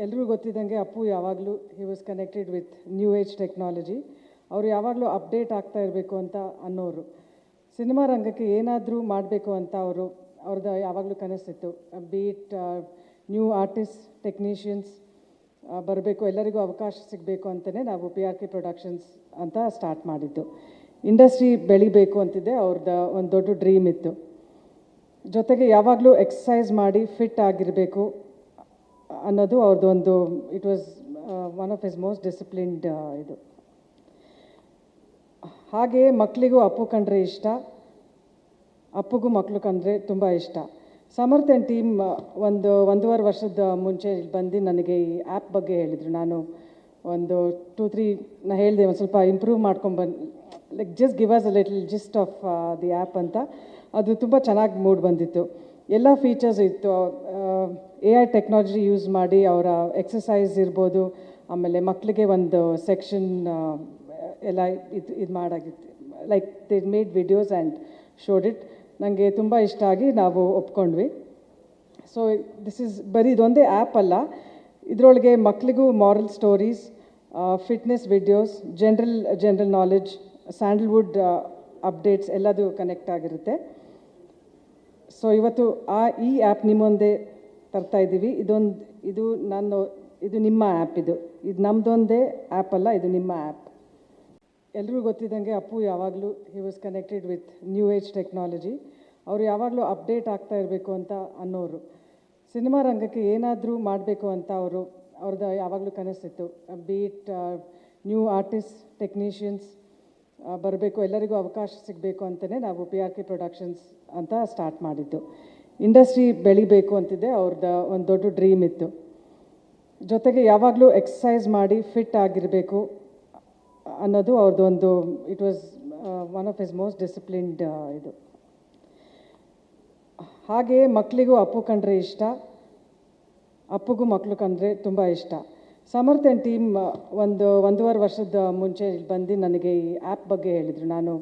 ಎಲ್ಲರೂ ಗೊತ್ತಿದ್ದಂಗೆ ಅಪ್ಪು ಯಾವಾಗಲೂ he was connected with new age technology. ಅವರು ಯಾವಾಗಲೂ ಅಪ್ಡೇಟ್ ಆಗ್ತಾ ಇರಬೇಕು ಅಂತ ಅನ್ನೋರು. ಸಿನಿಮಾ ರಂಗಕ್ಕೆ ಏನಾದರೂ ಮಾಡಬೇಕು ಅಂತ ಅವ್ರದ್ದು ಯಾವಾಗಲೂ ಕನಸಿತ್ತು. ಬೀಟ್ ನ್ಯೂ ಆರ್ಟಿಸ್ಟ್ ಟೆಕ್ನಿಷಿಯನ್ಸ್ ಬರಬೇಕು, ಎಲ್ಲರಿಗೂ ಅವಕಾಶ ಸಿಗಬೇಕು ಅಂತಲೇ ನಾವು PRK ಪ್ರೊಡಕ್ಷನ್ಸ್ ಅಂತ ಸ್ಟಾರ್ಟ್ ಮಾಡಿದ್ದು. ಇಂಡಸ್ಟ್ರಿ ಬೆಳಿಬೇಕು ಅಂತಿದ್ದೆ ಅವ್ರದ್ದು ಒಂದು ದೊಡ್ಡ ಡ್ರೀಮ್ ಇತ್ತು. ಜೊತೆಗೆ ಯಾವಾಗಲೂ ಎಕ್ಸಸೈಸ್ ಮಾಡಿ ಫಿಟ್ ಆಗಿರಬೇಕು ಅನ್ನೋದು ಅವ್ರದ್ದು ಒಂದು, it was one of his most disciplined ಇದು. ಹಾಗೆಯೇ ಮಕ್ಕಳಿಗೂ ಅಪ್ಪು ಕಂಡ್ರೆ ಇಷ್ಟ, ಅಪ್ಪುಗೂ ಮಕ್ಕಳು ಕಂಡ್ರೆ ತುಂಬ ಇಷ್ಟ. ಸಮರ್ಥ ಆ್ಯಂಡ್ ಟೀಮ್ ಒಂದೂವರೆ ವರ್ಷದ ಮುಂಚೆ ಬಂದು ನನಗೆ ಈ ಆ್ಯಪ್ ಬಗ್ಗೆ ಹೇಳಿದರು. ನಾನು ಒಂದು 2-3 ಹೇಳಿದೆ, ಒಂದು ಸ್ವಲ್ಪ ಇಂಪ್ರೂವ್ ಮಾಡ್ಕೊಂಡ್ಬಂದು, like just give us a little gist of the app ಅಂತ. ಅದು ತುಂಬ ಚೆನ್ನಾಗಿ ಮೂಡ್ ಬಂದಿತ್ತು. ಎಲ್ಲ ಫೀಚರ್ಸ್ ಇತ್ತು. AI ಟೆಕ್ನಾಲಜಿ ಯೂಸ್ ಮಾಡಿ ಅವರ ಎಕ್ಸಸೈಸ್ ಇರ್ಬೋದು, ಆಮೇಲೆ ಮಕ್ಕಳಿಗೆ ಒಂದು ಸೆಕ್ಷನ್ ಎಲ್ಲ ಇದು ಮಾಡಾಗಿತ್ತು. Like they made videos and showed it. ನನಗೆ ತುಂಬ ಇಷ್ಟ ಆಗಿ ನಾವು ಒಪ್ಕೊಂಡ್ವಿ. ಸೊ ದಿಸ್ ಈಸ್ ಬರೀ ಇದೊಂದೇ ಆ್ಯಪ್ ಅಲ್ಲ, ಇದರೊಳಗೆ ಮಕ್ಕಳಿಗೂ moral stories, fitness videos, general knowledge, Sandalwood updates ಎಲ್ಲದೂ ಕನೆಕ್ಟ್ ಆಗಿರುತ್ತೆ. ಸೊ ಇವತ್ತು ಈ ಆ್ಯಪ್ ನಿಮ್ಮ ಮುಂದೆ ತರ್ತಾ ಇದ್ದೀವಿ. ಇದು ನಿಮ್ಮ ಆ್ಯಪ್. ಇದು ನಮ್ಮದೊಂದೇ ಆ್ಯಪ್ ಅಲ್ಲ, ಇದು ನಿಮ್ಮ ಆ್ಯಪ್. ಎಲ್ಲರೂ ಗೊತ್ತಿದ್ದಂಗೆ ಅಪ್ಪು ಯಾವಾಗಲೂ he was connected with new age technology. ಅವರು ಯಾವಾಗಲೂ ಅಪ್ಡೇಟ್ ಆಗ್ತಾ ಇರಬೇಕು ಅಂತ ಅನ್ನೋರು. ಸಿನಿಮಾ ರಂಗಕ್ಕೆ ಏನಾದರೂ ಮಾಡಬೇಕು ಅಂತ ಅವ್ರದ್ದು ಯಾವಾಗಲೂ ಕನಸಿತ್ತು. ಬೀಟ್ ನ್ಯೂ ಆರ್ಟಿಸ್ಟ್ ಟೆಕ್ನಿಷಿಯನ್ಸ್ ಬರಬೇಕು, ಎಲ್ಲರಿಗೂ ಅವಕಾಶ ಸಿಗಬೇಕು ಅಂತಲೇ ನಾವು PRK ಪ್ರೊಡಕ್ಷನ್ಸ್ ಅಂತ ಸ್ಟಾರ್ಟ್ ಮಾಡಿದ್ದು. ಇಂಡಸ್ಟ್ರಿ ಬೆಳಿಬೇಕು ಅಂತಿದ್ದೆ ಅವ್ರದ್ದು ಒಂದು ದೊಡ್ಡ ಡ್ರೀಮ್ ಇತ್ತು. ಜೊತೆಗೆ ಯಾವಾಗಲೂ ಎಕ್ಸಸೈಸ್ ಮಾಡಿ ಫಿಟ್ ಆಗಿರಬೇಕು ಅನ್ನೋದು ಅವ್ರದ್ದು ಒಂದು, it was one of his most disciplined ಇದು. ಹಾಗೆಯೇ ಮಕ್ಕಳಿಗೂ ಅಪ್ಪು ಕಂಡ್ರೆ ಇಷ್ಟ, ಅಪ್ಪುಗೂ ಮಕ್ಕಳು ಕಂಡ್ರೆ ತುಂಬ ಇಷ್ಟ. ಸಮರ್ಥ ಆ್ಯಂಡ್ ಟೀಮ್ ಒಂದೂವರೆ ವರ್ಷದ ಮುಂಚೆ ಬಂದು ನನಗೆ ಈ ಆ್ಯಪ್ ಬಗ್ಗೆ ಹೇಳಿದರು. ನಾನು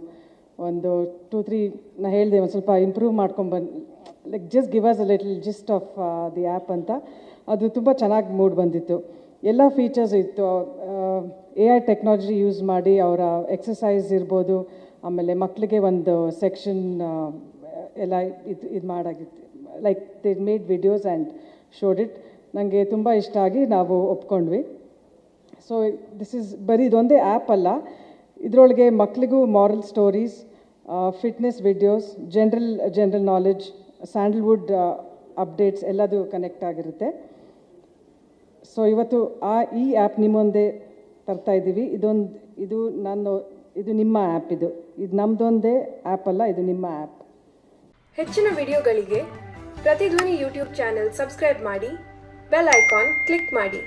ಒಂದು 2-3 ಹೇಳಿದೆ, ಒಂದು ಸ್ವಲ್ಪ ಇಂಪ್ರೂವ್ ಮಾಡ್ಕೊಂಡ್ಬಂದು, like just give us a little gist of the app ಅಂತ. ಅದು ತುಂಬ ಚೆನ್ನಾಗಿ ಮೂಡ್ ಬಂದಿತ್ತು. ಎಲ್ಲ ಫೀಚರ್ಸ್ ಇತ್ತು. AI ಟೆಕ್ನಾಲಜಿ ಯೂಸ್ ಮಾಡಿ ಅವರ ಎಕ್ಸಸೈಸ್ ಇರ್ಬೋದು, ಆಮೇಲೆ ಮಕ್ಕಳಿಗೆ ಒಂದು ಸೆಕ್ಷನ್ ಎಲ್ಲ ಇದು ಮಾಡಾಗಿತ್ತು. Like they made videos and showed it. ನನಗೆ ತುಂಬ ಇಷ್ಟ ಆಗಿ ನಾವು ಒಪ್ಕೊಂಡ್ವಿ. ಸೊ ದಿಸ್ ಈಸ್ ಬರೀ ಇದೊಂದೇ ಆ್ಯಪ್ ಅಲ್ಲ, ಇದರೊಳಗೆ ಮಕ್ಕಳಿಗೂ moral stories, fitness videos, general knowledge, Sandalwood updates ಎಲ್ಲದೂ ಕನೆಕ್ಟ್ ಆಗಿರುತ್ತೆ. ಸೊ ಇವತ್ತು ಈ ಆ್ಯಪ್ ನಿಮ್ಮ ಮುಂದೆ ತರ್ತಾ ಇದ್ದೀವಿ. ಇದು ನಿಮ್ಮ ಆ್ಯಪ್. ಇದು ನಮ್ಮದೊಂದೇ ಆ್ಯಪ್ ಅಲ್ಲ, ಇದು ನಿಮ್ಮ ಆ್ಯಪ್. ಹೆಚ್ಚಿನ ವಿಡಿಯೋಗಳಿಗೆ ಪ್ರತಿಧ್ವನಿ ಯೂಟ್ಯೂಬ್ ಚಾನೆಲ್ ಸಬ್ಸ್ಕ್ರೈಬ್ ಮಾಡಿ, ಬೆಲ್ ಐಕಾನ್ ಕ್ಲಿಕ್ ಮಾಡಿ.